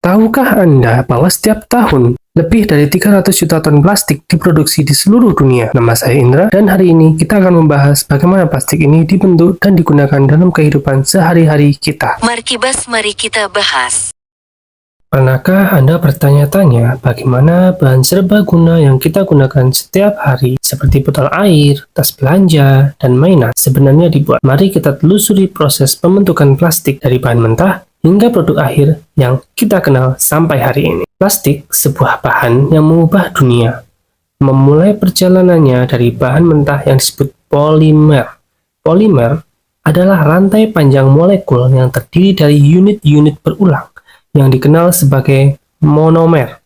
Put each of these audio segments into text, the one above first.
Tahukah Anda bahwa setiap tahun lebih dari 300 juta ton plastik diproduksi di seluruh dunia? Nama saya Indra, dan hari ini kita akan membahas bagaimana plastik ini dibentuk dan digunakan dalam kehidupan sehari-hari kita. Markibas, mari kita bahas. Pernahkah Anda bertanya-tanya bagaimana bahan serbaguna yang kita gunakan setiap hari seperti botol air, tas belanja, dan mainan sebenarnya dibuat? Mari kita telusuri proses pembentukan plastik dari bahan mentah hingga produk akhir yang kita kenal sampai hari ini. Plastik, sebuah bahan yang mengubah dunia, memulai perjalanannya dari bahan mentah yang disebut polimer. Polimer adalah rantai panjang molekul yang terdiri dari unit-unit berulang yang dikenal sebagai monomer.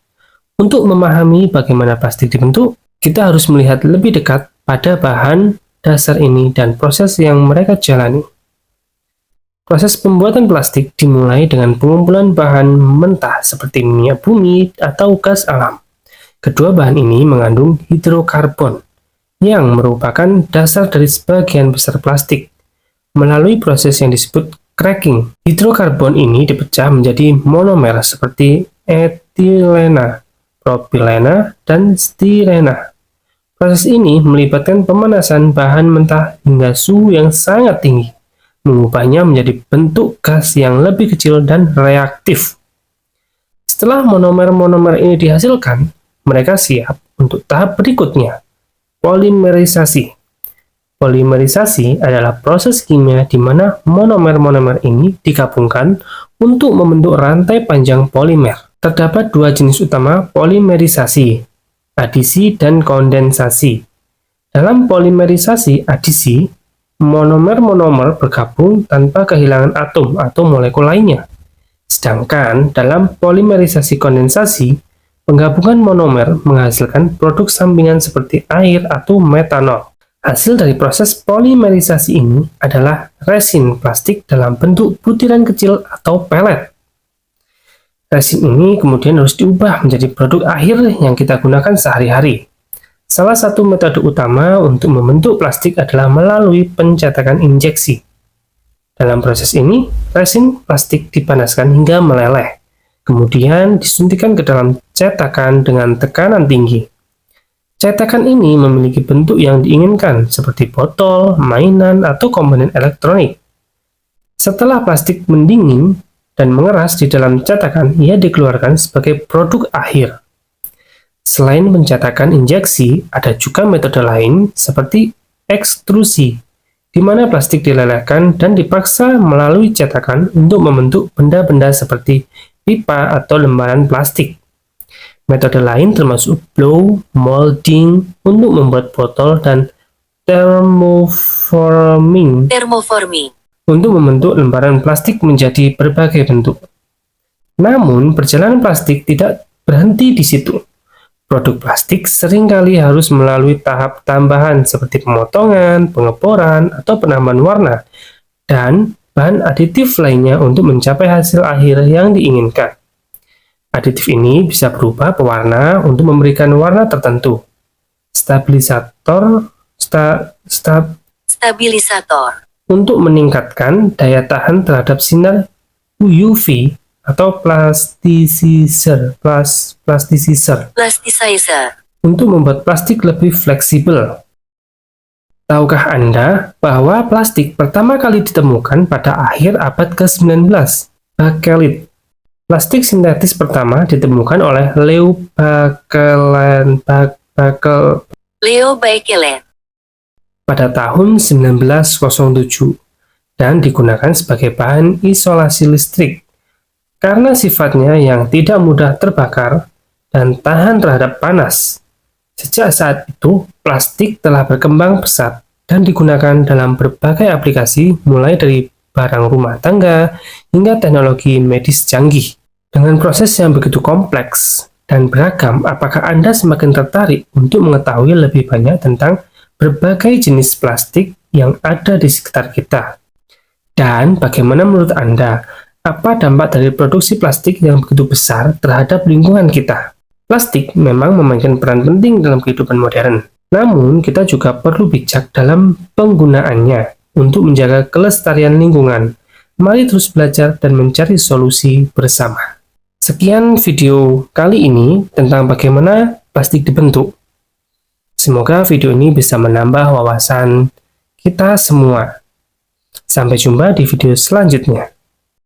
Untuk memahami bagaimana plastik dibentuk, kita harus melihat lebih dekat pada bahan dasar ini dan proses yang mereka jalani. Proses pembuatan plastik dimulai dengan pengumpulan bahan mentah seperti minyak bumi atau gas alam. Kedua bahan ini mengandung hidrokarbon, yang merupakan dasar dari sebagian besar plastik. Melalui proses yang disebut cracking, hidrokarbon ini dipecah menjadi monomer seperti etilena, propilena, dan stirena. Proses ini melibatkan pemanasan bahan mentah hingga suhu yang sangat tinggi, mengubahnya menjadi bentuk gas yang lebih kecil dan reaktif. Setelah monomer-monomer ini dihasilkan, mereka siap untuk tahap berikutnya, polimerisasi. Polimerisasi adalah proses kimia di mana monomer-monomer ini digabungkan untuk membentuk rantai panjang polimer. Terdapat dua jenis utama polimerisasi, adisi dan kondensasi. Dalam polimerisasi adisi, monomer-monomer bergabung tanpa kehilangan atom atau molekul lainnya. Sedangkan dalam polimerisasi kondensasi, penggabungan monomer menghasilkan produk sampingan seperti air atau metanol. Hasil dari proses polimerisasi ini adalah resin plastik dalam bentuk butiran kecil atau pelet. Resin ini kemudian harus diubah menjadi produk akhir yang kita gunakan sehari-hari. Salah satu metode utama untuk membentuk plastik adalah melalui pencetakan injeksi. Dalam proses ini, resin plastik dipanaskan hingga meleleh, kemudian disuntikkan ke dalam cetakan dengan tekanan tinggi. Cetakan ini memiliki bentuk yang diinginkan, seperti botol, mainan, atau komponen elektronik. Setelah plastik mendingin dan mengeras di dalam cetakan, ia dikeluarkan sebagai produk akhir. Selain pencetakan injeksi, ada juga metode lain seperti ekstrusi, di mana plastik dilelehkan dan dipaksa melalui cetakan untuk membentuk benda-benda seperti pipa atau lembaran plastik. Metode lain termasuk blow molding untuk membuat botol dan thermoforming untuk membentuk lembaran plastik menjadi berbagai bentuk. Namun, perjalanan plastik tidak berhenti di situ. Produk plastik seringkali harus melalui tahap tambahan seperti pemotongan, pengeboran, atau penambahan warna, dan bahan aditif lainnya untuk mencapai hasil akhir yang diinginkan. Aditif ini bisa berubah pewarna untuk memberikan warna tertentu, stabilisator untuk meningkatkan daya tahan terhadap sinar UV, atau plasticizer untuk membuat plastik lebih fleksibel. Tahukah Anda bahwa plastik pertama kali ditemukan pada akhir abad ke-19? Bakelit. Plastik sintetis pertama ditemukan oleh Leo Baekeland pada tahun 1907 dan digunakan sebagai bahan isolasi listrik. Karena sifatnya yang tidak mudah terbakar dan tahan terhadap panas. Sejak saat itu, plastik telah berkembang pesat dan digunakan dalam berbagai aplikasi mulai dari barang rumah tangga hingga teknologi medis canggih. Dengan proses yang begitu kompleks dan beragam, apakah Anda semakin tertarik untuk mengetahui lebih banyak tentang berbagai jenis plastik yang ada di sekitar kita? Dan bagaimana menurut Anda? Apa dampak dari produksi plastik yang begitu besar terhadap lingkungan kita? Plastik memang memainkan peran penting dalam kehidupan modern. Namun, kita juga perlu bijak dalam penggunaannya untuk menjaga kelestarian lingkungan. Mari terus belajar dan mencari solusi bersama. Sekian video kali ini tentang bagaimana plastik dibentuk. Semoga video ini bisa menambah wawasan kita semua. Sampai jumpa di video selanjutnya.